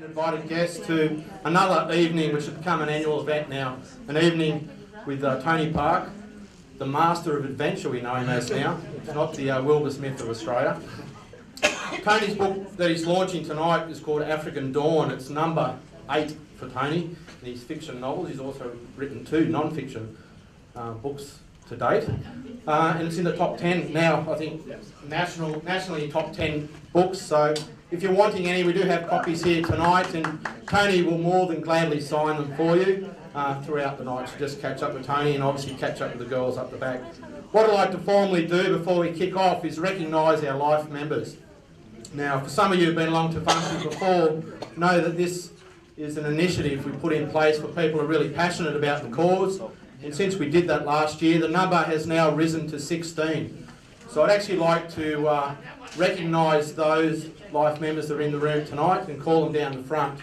an invited guest to another evening which has become an annual event now. An evening with Tony Park, the master of adventure we know him as now. It's not the Wilbur Smith of Australia. Tony's book that he's launching tonight is called African Dawn. It's number 8 for Tony in his fiction novels. He's also written 2 non-fiction books to date. And it's in the top 10 now, I think, nationally top 10 books. So if you're wanting any, we do have copies here tonight, and Tony will more than gladly sign them for you throughout the night. So just catch up with Tony and obviously catch up with the girls up the back. What I'd like to formally do before we kick off is recognise our life members. Now, for some of you who've been along to functions before, know that this is an initiative we put in place for people who are really passionate about the cause. And since we did that last year, the number has now risen to 16. So I'd actually like to recognise those life members that are in the room tonight and call them down the front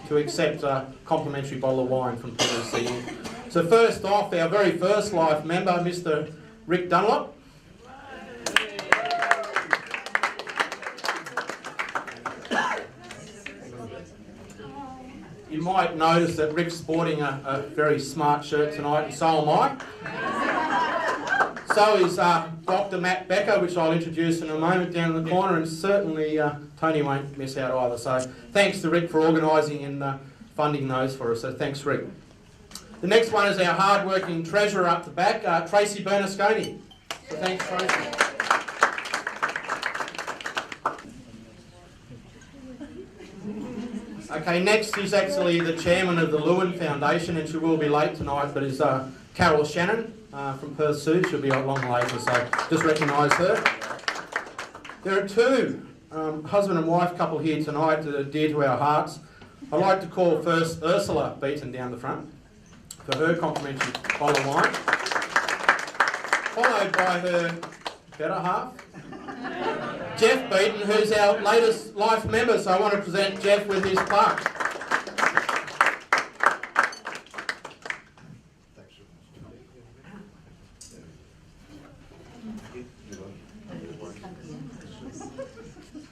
to accept a complimentary bottle of wine from PDC. So first off, our very first life member, Mr. Rick Dunlop. You might notice that Rick's sporting a very smart shirt tonight, and so am I. So is Dr. Matt Becker, which I'll introduce in a moment down in the corner, and certainly Tony won't miss out either. So thanks to Rick for organising and funding those for us, so thanks Rick. The next one is our hard-working treasurer up the back, Tracy Bernasconi. So thanks Tracy. Okay, next is actually the chairman of the Lewin Foundation, and she will be late tonight, but is Carol Shannon from Perth Zoo. She'll be along later, so just recognise her. There are 2 husband and wife couple here tonight that are dear to our hearts. I'd like to call first Ursula Beaton down the front for her complimentary bottle of wine, followed by her better half, Jeff Beaton, who's our latest life member, so I want to present Jeff with his plaque.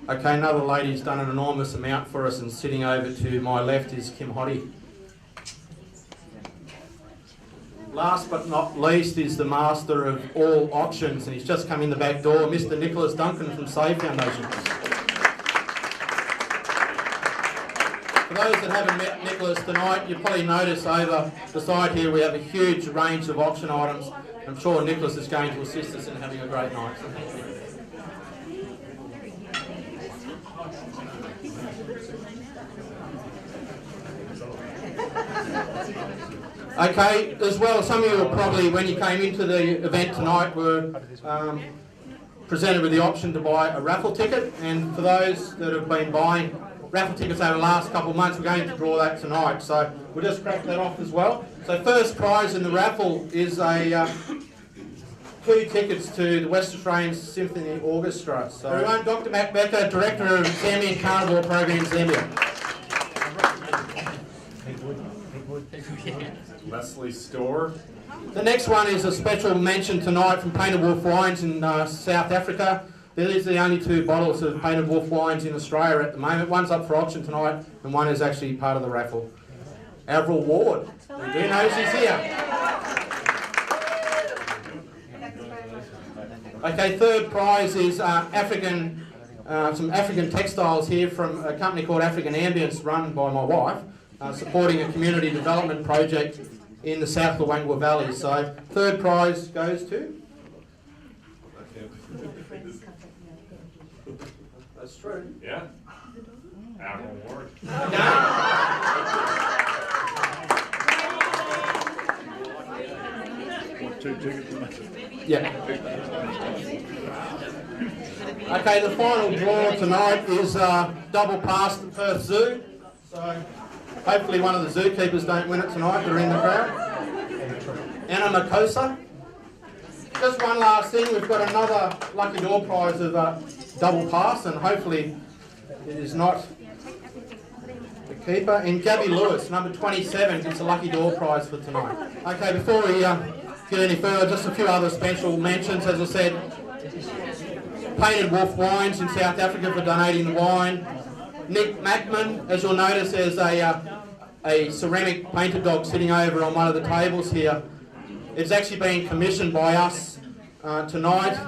Okay, another lady who's done an enormous amount for us, and sitting over to my left is Kim Hoddy. Last but not least is the master of all auctions, and he's just come in the back door, Mr. Nicholas Duncan from Save Foundation. For those that haven't met Nicholas tonight, you'll probably notice over the side here we have a huge range of auction items. I'm sure Nicholas is going to assist us in having a great night. So thank you. Okay, as well, some of you will probably, when you came into the event tonight, were presented with the option to buy a raffle ticket, and for those that have been buying raffle tickets over the last couple of months, we're going to draw that tonight, so we'll just crack that off as well. So first prize in the raffle is a 2 tickets to the West Australian Symphony Orchestra. So everyone, Dr. Matt Becker, Director of Zambian Carnival Program Zambia. Leslie Store. The next one is a special mention tonight from Painted Wolf Wines in South Africa. These are the only 2 bottles of Painted Wolf Wines in Australia at the moment. One's up for auction tonight, and one is actually part of the raffle. Avril Ward. We do know she's here. Okay, third prize is some African textiles here from a company called African Ambience, run by my wife, supporting a community development project in the South Luangwa Valley. So third prize goes to? That's true. Yeah. Avril Ward. Yeah. Okay, the final draw tonight is double pass to Perth Zoo. So hopefully one of the zookeepers don't win it tonight, they're in the crowd. Anna Makosa. Just one last thing, we've got another lucky door prize of double pass, and hopefully it is not the keeper. And Gabby Lewis, number 27, gets a lucky door prize for tonight. Okay, before we get any further, just a few other special mentions. As I said, Painted Wolf Wines in South Africa for donating the wine. Nick Mackman. As you'll notice, there's a ceramic painted dog sitting over on one of the tables here. It's actually been commissioned by us tonight,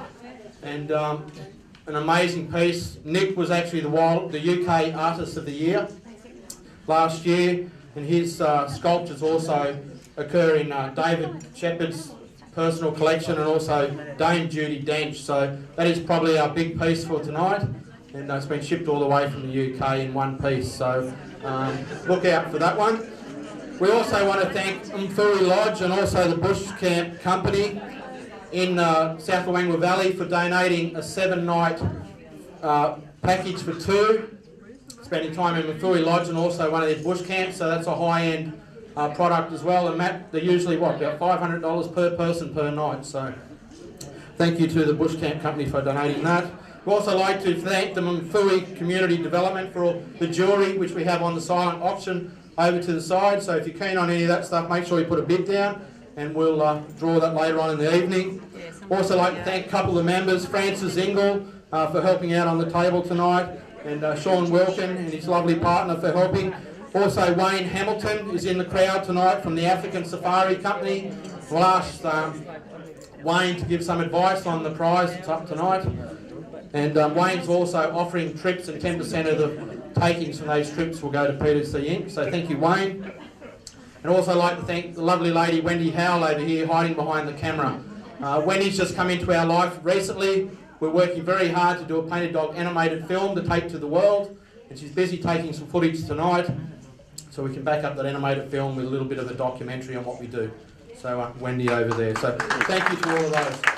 and an amazing piece. Nick was actually the UK Artist of the Year last year, and his sculptures also occur in David Shepherd's personal collection and also Dame Judi Dench. So that is probably our big piece for tonight, and it's been shipped all the way from the UK in one piece, so look out for that one. We also want to thank Mfui Lodge and also the Bush Camp Company in South Luangwa Valley for donating a 7-night package for two, spending time in Mfui Lodge and also one of their bush camps, so that's a high-end product as well. And Matt, they're usually about $500 per person per night, so thank you to the Bush Camp Company for donating that. We'd also like to thank the Mfui Community Development for all the jewellery which we have on the silent auction over to the side, so if you're keen on any of that stuff, make sure you put a bid down and we'll draw that later on in the evening. Also like to thank a couple of the members, Francis Ingle for helping out on the table tonight, and Sean Wilkin and his lovely partner for helping. Also Wayne Hamilton is in the crowd tonight from the African Safari Company. We'll ask Wayne to give some advice on the prize that's up tonight. And Wayne's also offering trips, and 10% of the takings from those trips will go to PDC Inc. So thank you, Wayne. And also like to thank the lovely lady Wendy Howell over here hiding behind the camera. Wendy's just come into our life recently. We're working very hard to do a painted dog animated film to take to the world, and she's busy taking some footage tonight so we can back up that animated film with a little bit of a documentary on what we do. So Wendy over there. So thank you to all of those.